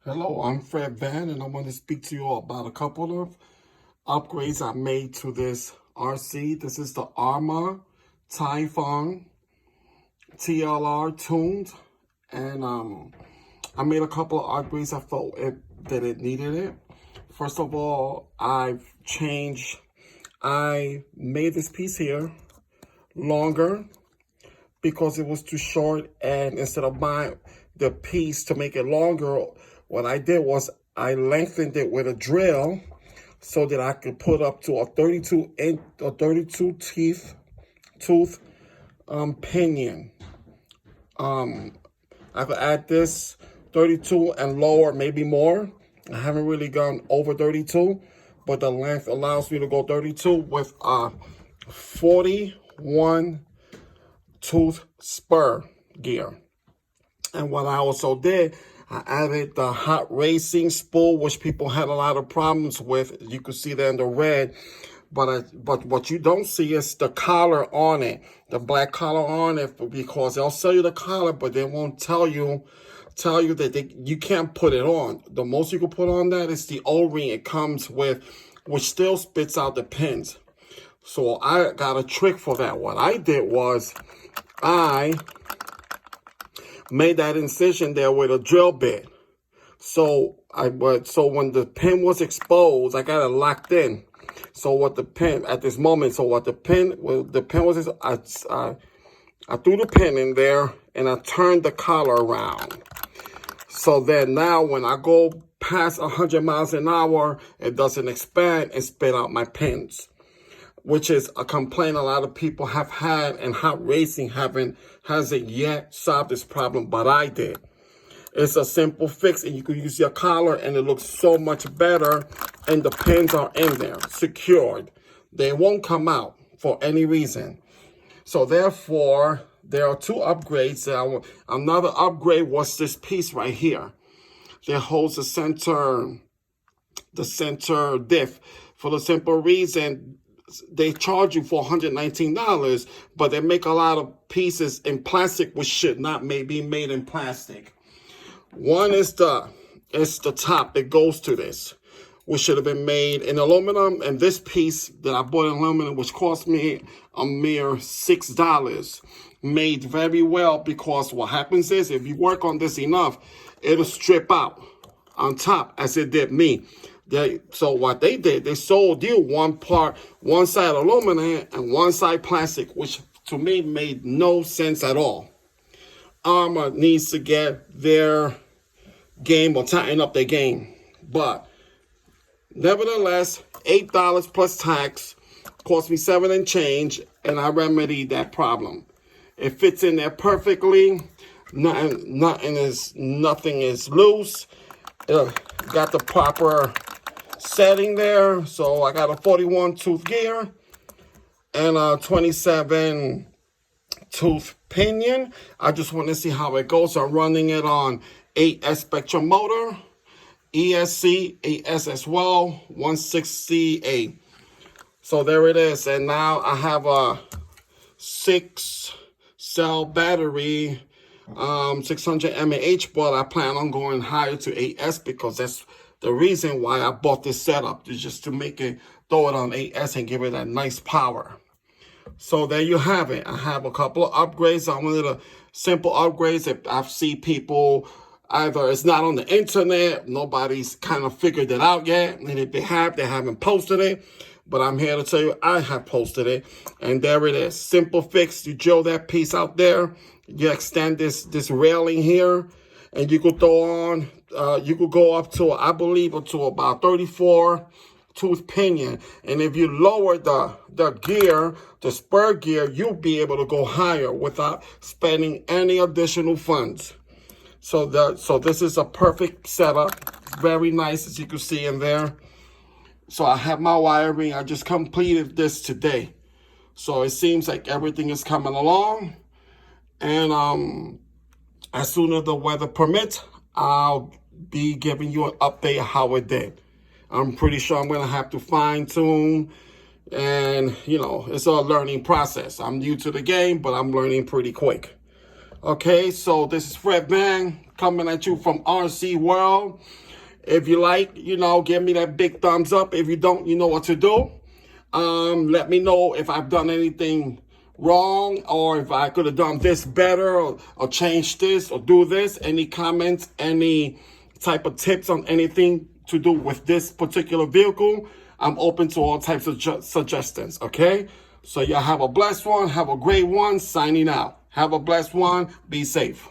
Hello, I'm Fred Van, and I want to speak to you all about a couple of upgrades I made to this RC. This is the Arrma Typhon TLR tuned, and I made a couple of upgrades. I felt that it needed it. First of all, I made this piece here longer because it was too short, and instead of buying the piece to make it longer, what I did was I lengthened it with a drill so that I could put up to a 32 tooth pinion. I could add this 32 and lower, maybe more. I haven't really gone over 32, but the length allows me to go 32 with a 41 tooth spur gear. And what I also did, I added the hot racing spool, which people had a lot of problems with. You can see that in the red. But what you don't see is the collar on it, the black collar on it, because they'll sell you the collar, but they won't tell you that you can't put it on. The most you can put on that is the O-ring it comes with, which still spits out the pins. So I got a trick for that. What I did was I made that incision there with a drill bit. So when the pin was exposed, I got it locked in. So what the pin at this moment, the pin was, I threw the pin in there and I turned the collar around. So then now when I go past 100 miles an hour, it doesn't expand and spit out my pins, which is a complaint a lot of people have had, and hot racing hasn't yet solved this problem, but I did. It's a simple fix, and you can use your collar, and it looks so much better, and the pins are in there, secured. They won't come out for any reason. So therefore, there are two upgrades. Another upgrade was this piece right here that holds the center diff, for the simple reason they charge you for $119, but they make a lot of pieces in plastic which should not be made in plastic. One is the top that goes to this, which should have been made in aluminum, and this piece that I bought in aluminum, which cost me a mere $6, made very well, because what happens is if you work on this enough, it'll strip out on top as it did me. So what they did, they sold you one side aluminum and one side plastic, which to me made no sense at all. Arrma needs to get their game or tighten up their game. But nevertheless, $8 plus tax cost me $7 and change, and I remedied that problem. It fits in there perfectly. Nothing is loose. Got the proper setting there. So I got a 41 tooth gear and a 27 tooth pinion. I just want to see how it goes. I'm running it on 8S Spectrum motor, ESC 8S as well, 160A. So there it is. And now I have a 6-cell battery, 600 mAh, but I plan on going higher to 8S because that's the reason why I bought this setup, is just to make it, throw it on 8S and give it that nice power. So there you have it. I have a couple of upgrades. I wanted a simple upgrades that I've seen people, either it's not on the internet, nobody's kind of figured it out yet, and if they haven't posted it. But I'm here to tell you I have posted it, and there it is. Simple fix. You drill that piece out there, you extend this railing here, and you could throw on, you could go up to, I believe, up to about 34 tooth pinion. And if you lower the gear, the spur gear, you'll be able to go higher without spending any additional funds. So this is a perfect setup. Very nice, as you can see in there. So I have my wiring. I just completed this today. So it seems like everything is coming along. And as soon as the weather permits, I'll be giving you an update how it did. I'm pretty sure I'm going to have to fine tune, and it's a learning process. I'm new to the game, but I'm learning pretty quick. Okay, so this is Fred Van. coming at you from RC World. If you like, give me that big thumbs up. If you don't, you know what to do. Let me know if I've done anything wrong, or if I could have done this better, or changed this, or do this. Any comments, any type of tips on anything to do with this particular vehicle, I'm open to all types of suggestions, okay? So y'all have a blessed one. Have a great one. Signing out. Have a blessed one. Be safe.